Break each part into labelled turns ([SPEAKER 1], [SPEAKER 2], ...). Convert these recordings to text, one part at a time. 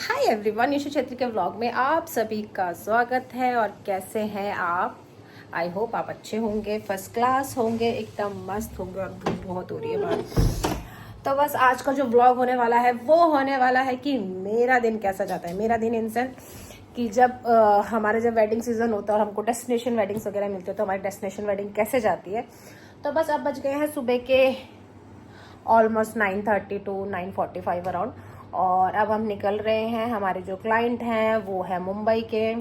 [SPEAKER 1] Hi everyone, Yeshu Chhetri के vlog में आप सभी का स्वागत है। और कैसे हैं आप? आई होप आप अच्छे होंगे, फर्स्ट क्लास होंगे, एकदम मस्त होंगे। और धूप बहुत हो रही है बाहर। तो बस आज का जो व्लॉग होने वाला है वो होने वाला है कि मेरा दिन कैसा जाता है। मेरा दिन इंसान कि जब हमारे जब वेडिंग सीजन होता है और हमको डेस्टिनेशन वेडिंग्स वगैरह मिलते हैं तो हमारी डेस्टिनेशन वेडिंग कैसे जाती है। तो बस अब बज गए हैं सुबह के ऑलमोस्ट 9:30 टू 9:45 अराउंड। और अब हम निकल रहे हैं। हमारे जो क्लाइंट हैं वो है मुंबई के,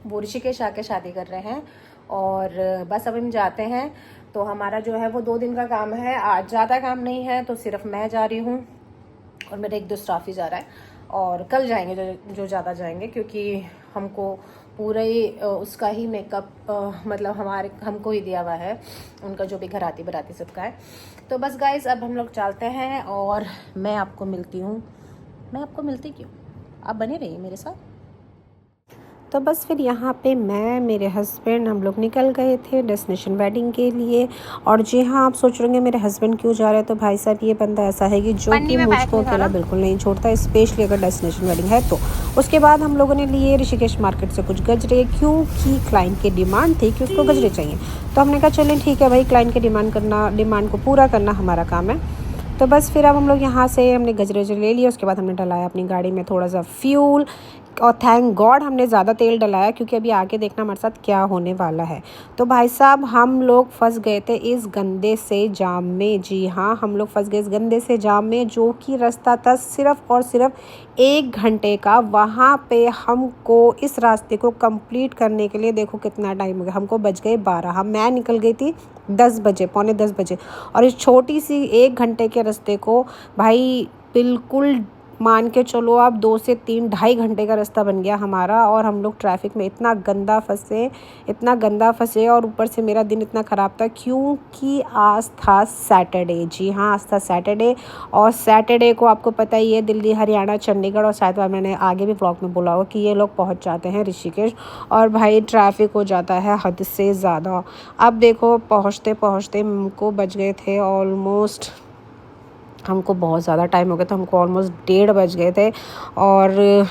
[SPEAKER 1] वो ऋषिकेश आके शादी कर रहे हैं। और बस अब हम जाते हैं। तो हमारा जो है वो 2 दिन का काम है। आज ज़्यादा काम नहीं है, तो सिर्फ मैं जा रही हूँ और मेरा एक दो स्टाफ ही जा रहा है। और कल जाएंगे जो ज़्यादा जाएंगे, क्योंकि हमको पूरा ही उसका ही मेकअप मतलब हमको ही दिया हुआ है, उनका जो भी घराती बराती सबका है। तो बस गाइस अब हम लोग चलते हैं और मैं आपको मिलती हूँ। मैं आपको मिलती क्यों, आप बने रहिए मेरे साथ। तो बस फिर यहाँ पे मैं, मेरे हस्बैंड, हम लोग निकल गए थे डेस्टिनेशन वेडिंग के लिए। और जी हाँ, आप सोच रहे होंगे मेरे हस्बैंड क्यों जा रहे हैं। तो भाई साहब, ये बंदा ऐसा है कि जो कि मुझको अकेला बिल्कुल नहीं छोड़ता, स्पेशली अगर डेस्टिनेशन वेडिंग है तो। उसके बाद हम लोगों ने लिए ऋषिकेश मार्केट से कुछ गजरे, क्योंकि क्लाइंट की डिमांड थी कि उसको गजरे चाहिए। तो हमने कहा चलें ठीक है भाई, क्लाइंट की डिमांड को पूरा करना हमारा काम है। तो बस फिर अब हम लोग यहाँ से हमने गजरे ले लिए। उसके बाद हमने डलाया अपनी गाड़ी में थोड़ा सा फ्यूल। और थैंक गॉड हमने ज़्यादा तेल डलाया, क्योंकि अभी आगे देखना हमारे साथ क्या होने वाला है। तो भाई साहब, हम लोग फंस गए थे इस गंदे से जाम में। जी हाँ, हम लोग फंस गए इस गंदे से जाम में, जो कि रास्ता था सिर्फ़ और सिर्फ 1 घंटे का। वहाँ पे हमको इस रास्ते को कंप्लीट करने के लिए देखो कितना टाइम हो गया। हमको बज गए 12। मैं निकल गई थी 10 बजे, पौने 10 बजे। और इस छोटी सी 1 घंटे के रास्ते को भाई बिल्कुल मान के चलो आप 2 से 3 ढाई घंटे का रास्ता बन गया हमारा। और हम लोग ट्रैफिक में इतना गंदा फंसे। और ऊपर से मेरा दिन इतना ख़राब था, क्योंकि आज था सैटरडे। जी हाँ, आज था सैटरडे। और सैटरडे को आपको पता ही है, दिल्ली, हरियाणा, चंडीगढ़ और शायद मैंने आगे भी व्लॉग में बोला होगा कि ये लोग पहुँच जाते हैं ऋषिकेश। और भाई ट्रैफिक हो जाता है हद से ज़्यादा। अब देखो, पहुँचते पहुँचते हमको बज गए थे ऑलमोस्ट, हमको बहुत ज़्यादा टाइम हो गया था। हमको ऑलमोस्ट 1:30 बज गए थे। और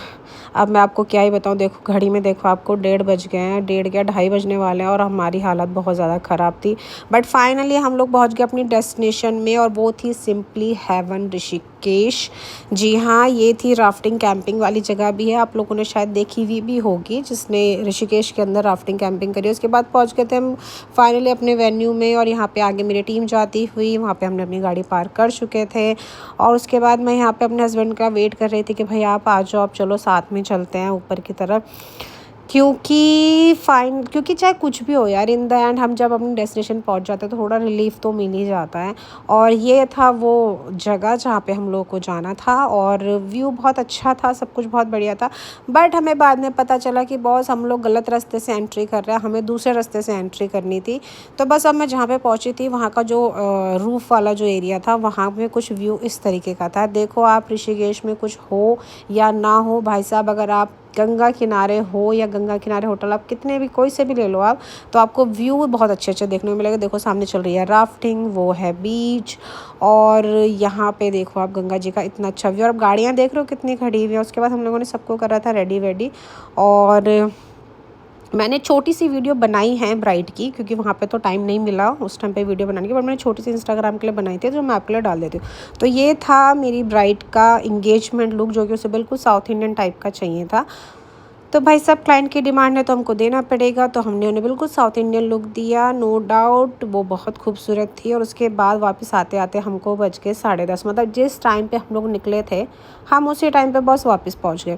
[SPEAKER 1] अब मैं आपको क्या ही बताऊँ, देखो घड़ी में, देखो आपको 1:30 बज गए हैं, 1:30 क्या 2:30 बजने वाले हैं। और हमारी हालत बहुत ज़्यादा ख़राब थी। बट फाइनली हम लोग पहुँच गए अपनी डेस्टिनेशन में, और वो थी सिंपली हेवन ऋषिकेश। जी हाँ, ये थी राफ्टिंग कैंपिंग वाली जगह भी है। आप लोगों ने शायद देखी हुई भी होगी, जिसने ऋषिकेश के अंदर राफ्टिंग कैंपिंग करी। उसके बाद पहुँच गए थे हम फाइनली अपने वेन्यू में। और यहाँ पे आगे मेरी टीम जाती हुई, वहाँ पे हमने अपनी गाड़ी पार्क कर चुके थे। और उसके बाद मैं यहाँ पे अपने हस्बैंड का वेट कर रही थी कि भाई आप आ जाओ, आप चलो साथ में चलते हैं ऊपर की तरफ। क्योंकि चाहे कुछ भी हो यार, इन द एंड हम जब अपनी डेस्टिनेशन पहुंच जाते हैं तो थोड़ा रिलीफ तो मिल ही जाता है। और ये था वो जगह जहाँ पे हम लोग को जाना था। और व्यू बहुत अच्छा था, सब कुछ बहुत बढ़िया था। बट हमें बाद में पता चला कि बॉस, हम लोग गलत रास्ते से एंट्री कर रहे हैं, हमें दूसरे रास्ते से एंट्री करनी थी। तो बस अब मैं जहाँ पे पहुँची थी, वहाँ का जो रूफ़ वाला जो एरिया था, वहाँ पे कुछ व्यू इस तरीके का था। देखो आप ऋषिकेश में कुछ हो या ना हो भाई साहब, अगर आप गंगा किनारे हो या गंगा किनारे होटल, आप कितने भी कोई से भी ले लो आप, तो आपको व्यू बहुत अच्छे अच्छे देखने को मिलेगा। देखो सामने चल रही है राफ्टिंग, वो है बीच। और यहाँ पे देखो आप गंगा जी का इतना अच्छा व्यू। और अब गाड़ियाँ देख रहे हो कितनी खड़ी हुई है। उसके बाद हम लोगों ने सबको करा था रेडी वेडी। और मैंने छोटी सी वीडियो बनाई है ब्राइड की, क्योंकि वहाँ पे तो टाइम नहीं मिला उस टाइम पे वीडियो बनाने की। बट मैंने छोटी सी इंस्टाग्राम के लिए बनाई थी, जो मैं आपके लिए डाल देती हूँ। तो ये था मेरी ब्राइड का इंगेजमेंट लुक, जो कि उसे बिल्कुल साउथ इंडियन टाइप का चाहिए था। तो भाई साहब, क्लाइंट की डिमांड है तो हमको देना पड़ेगा। तो हमने उन्हें बिल्कुल साउथ इंडियन लुक दिया, नो डाउट वो बहुत खूबसूरत थी। और उसके बाद वापस आते आते हमको बज गए 10:30। मतलब जिस टाइम पे हम लोग निकले थे, हम उसी टाइम पे बस वापस पहुंच गए।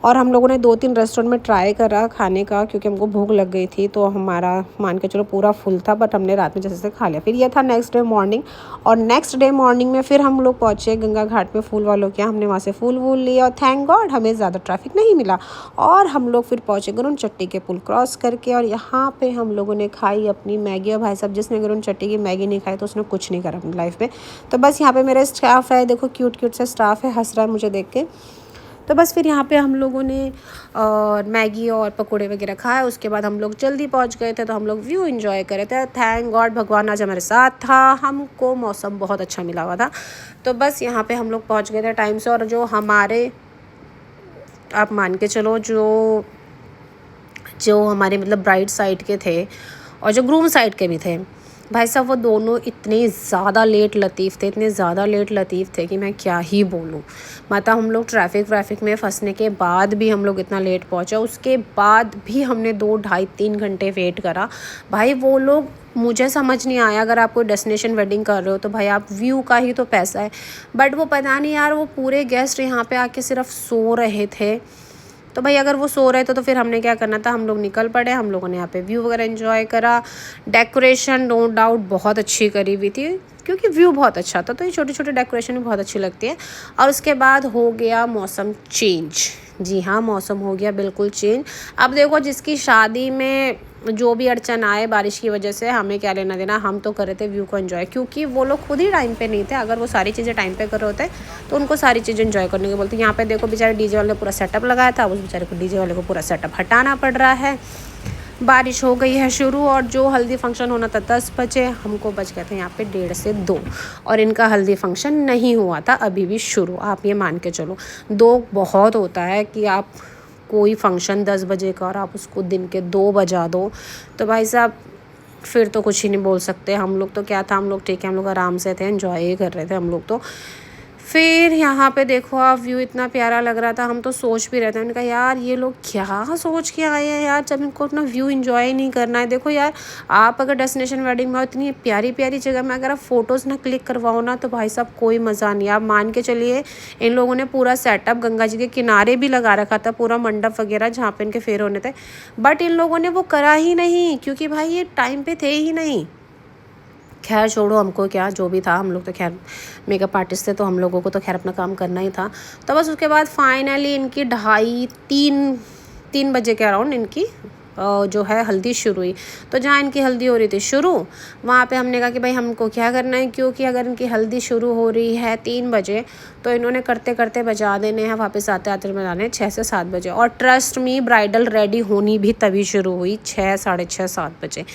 [SPEAKER 1] और हम लोगों ने 2-3 रेस्टोरेंट में ट्राई करा खाने का, क्योंकि हमको भूख लग गई थी। तो हमारा मान के चलो पूरा फुल था, बट हमने रात में जैसे से खा लिया। फिर ये था नेक्स्ट डे मॉर्निंग। और नेक्स्ट डे मॉर्निंग में फिर हम लोग पहुँचे गंगा घाट में फूल वालों के यहाँ। हमने वहाँ से फूल वूल लिया, और थैंक गॉड हमें ज़्यादा ट्रैफिक नहीं मिला। और हम लोग फिर पहुँचे गरुड़ चट्टी के पुल क्रॉस करके। और यहाँ पे हम लोगों ने खाई अपनी मैगी। और भाई साहब, जिसने गरुड़ चट्टी की मैगी नहीं खाई तो उसने कुछ नहीं करा अपनी लाइफ में। तो बस यहाँ पे मेरा स्टाफ है, देखो क्यूट क्यूट सा स्टाफ है, हंस रहा है मुझे देख के। तो बस फिर यहाँ पे हम लोगों ने मैगी और पकोड़े वगैरह खाए। उसके बाद हम लोग जल्दी पहुँच गए थे, तो हम लोग व्यू एंजॉय कर रहे थे। थैंक गॉड भगवान आज हमारे साथ था, हमको मौसम बहुत अच्छा मिला हुआ था। तो बस यहाँ पे हम लोग पहुँच गए थे टाइम से। और जो हमारे आप मान के चलो जो हमारे मतलब ब्राइड साइड के थे और जो ग्रूम साइड के भी थे, भाई साहब वो दोनों इतने ज़्यादा लेट लतीफ़ थे कि मैं क्या ही बोलूँ। मतलब हम लोग ट्रैफिक में फंसने के बाद भी हम लोग इतना लेट पहुँचे, उसके बाद भी हमने 2 ढाई 3 घंटे वेट करा। भाई वो लोग, मुझे समझ नहीं आया, अगर आप कोई डेस्टिनेशन वेडिंग कर रहे हो तो भाई आप व्यू का ही तो पैसा है, बट वो पता नहीं यार, वो पूरे गेस्ट यहाँ पे आके सिर्फ सो रहे थे। तो भाई अगर वो सो रहे थे तो फिर हमने क्या करना था, हम लोग निकल पड़े। हम लोगों ने यहाँ पे व्यू वगैरह एंजॉय करा। डेकोरेशन नो डाउट बहुत अच्छी करी हुई थी क्योंकि व्यू बहुत अच्छा था, तो ये छोटी छोटी डेकोरेशन भी बहुत अच्छी लगती है। और उसके बाद हो गया मौसम चेंज। जी हाँ, मौसम हो गया बिल्कुल चेंज। अब देखो, जिसकी शादी में जो भी अड़चन आए बारिश की वजह से, हमें क्या लेना देना, हम तो कर रहे थे व्यू को एंजॉय, क्योंकि वो लोग खुद ही टाइम पे नहीं थे। अगर वो सारी चीज़ें टाइम पे कर रहे होते तो उनको सारी चीज़ें एंजॉय करने के बोलते। यहाँ पे देखो बेचारे डीजे वाले ने पूरा सेटअप लगाया था, उस बेचारे को डीजे वाले को पूरा सेटअप हटाना पड़ रहा है। बारिश हो गई है शुरू, और जो हल्दी फंक्शन होना था 10 बजे, हमको बज गए थे यहाँ पे 1:30 से 2, और इनका हल्दी फंक्शन नहीं हुआ था अभी भी शुरू। आप ये मान के चलो, 2 बहुत होता है कि आप कोई फंक्शन 10 बजे का और आप उसको दिन के 2 बजा दो, तो भाई साहब फिर तो कुछ ही नहीं बोल सकते। हम लोग तो क्या था, हम लोग ठीक है, हम लोग आराम से थे, एंजॉय कर रहे थे हम लोग तो। फिर यहाँ पे देखो आप, व्यू इतना प्यारा लग रहा था, हम तो सोच भी रहे थे, मैंने कहा यार ये लोग क्या सोच के आए हैं यार, जब इनको अपना व्यू एंजॉय नहीं करना है। देखो यार, आप अगर डेस्टिनेशन वेडिंग में हो, इतनी प्यारी प्यारी जगह में अगर आप फ़ोटोज़ ना क्लिक करवाओ ना, तो भाई साहब कोई मज़ा नहीं। आप मान के चलिए, इन लोगों ने पूरा सेटअप गंगा जी के किनारे भी लगा रखा था, पूरा मंडप वगैरह जहाँ पे इनके फेरे होने थे, बट इन लोगों ने वो करा ही नहीं, क्योंकि भाई ये टाइम पे थे ही नहीं। खैर छोड़ो, हमको क्या, जो भी था, हम लोग तो खैर मेकअप आर्टिस्ट थे, तो हम लोगों को तो खैर अपना काम करना ही था। तो बस उसके बाद फाइनली इनकी 2:30-3 बजे के अराउंड इनकी जो है हल्दी शुरू हुई। तो जहाँ इनकी हल्दी हो रही थी शुरू, वहाँ पे हमने कहा कि भाई हमको क्या करना है, क्योंकि अगर इनकी हल्दी शुरू हो रही है 3 बजे, तो इन्होंने करते करते बजा देने हैं, वापस आते आते बजाने 6 से 7 बजे। और ट्रस्ट मी, ब्राइडल रेडी होनी भी तभी शुरू हुई 6, साढ़े 6, 7 बजे।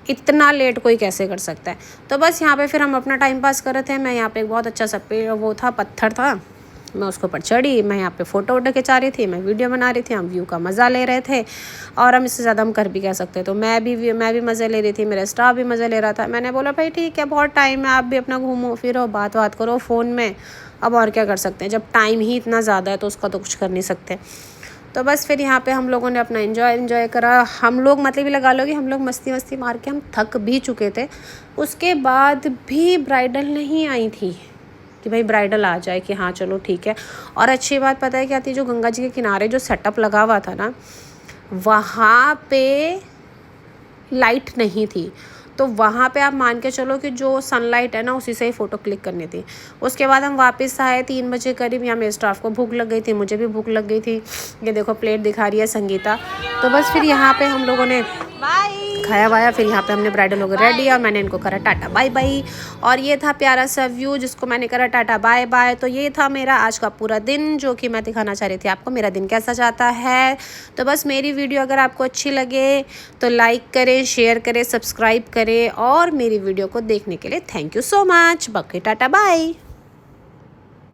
[SPEAKER 1] इतना लेट कोई कैसे कर सकता है। तो बस यहाँ पे फिर हम अपना टाइम पास कर रहे थे। मैं यहाँ पे एक बहुत अच्छा सा वो था, पत्थर था, मैं उसके ऊपर चढ़ी, मैं यहाँ पे फ़ोटो वोटो खिंचा रही थी, मैं वीडियो बना रही थी, हम व्यू का मज़ा ले रहे थे, और हम इससे ज़्यादा हम कर भी कह सकते हैं। तो मैं भी मज़े ले रही थी, मेरा स्टाफ भी मज़े ले रहा था। मैंने बोला भाई ठीक है, बहुत टाइम है, आप भी अपना घूमो फिरो, बात करो फ़ोन में, अब और क्या कर सकते हैं, जब टाइम ही इतना ज़्यादा है तो उसका तो कुछ कर नहीं सकते। तो बस फिर यहाँ पे हम लोगों ने अपना एंजॉय करा। हम लोग मतलब ही लगा लो कि हम लोग मस्ती मार के हम थक भी चुके थे। उसके बाद भी ब्राइडल नहीं आई थी कि भाई ब्राइडल आ जाए कि हाँ चलो ठीक है। और अच्छी बात पता है क्या थी, जो गंगा जी के किनारे जो सेटअप लगा हुआ था ना, वहाँ पे लाइट नहीं थी, तो वहाँ पे आप मान के चलो कि जो सनलाइट है ना, उसी से ही फ़ोटो क्लिक करनी थी। उसके बाद हम वापस आए 3 बजे करीब। यहाँ मेरे स्टाफ को भूख लग गई थी, मुझे भी भूख लग गई थी। ये देखो प्लेट दिखा रही है संगीता। तो बस फिर यहाँ पे हम लोगों ने खाया वाया, फिर यहाँ पे हमने ब्राइडल लोग रेडी, और मैंने इनको करा टाटा बाय बाय। और ये था प्यारा सा व्यू जिसको मैंने करा टाटा बाय बाय। तो ये था मेरा आज का पूरा दिन, जो कि मैं दिखाना चाह रही थी आपको मेरा दिन कैसा जाता है। तो बस मेरी वीडियो अगर आपको अच्छी लगे तो लाइक करें, शेयर करें, सब्सक्राइब करें, और मेरी वीडियो को देखने के लिए थैंक यू सो मच। बाकी टाटा बाय।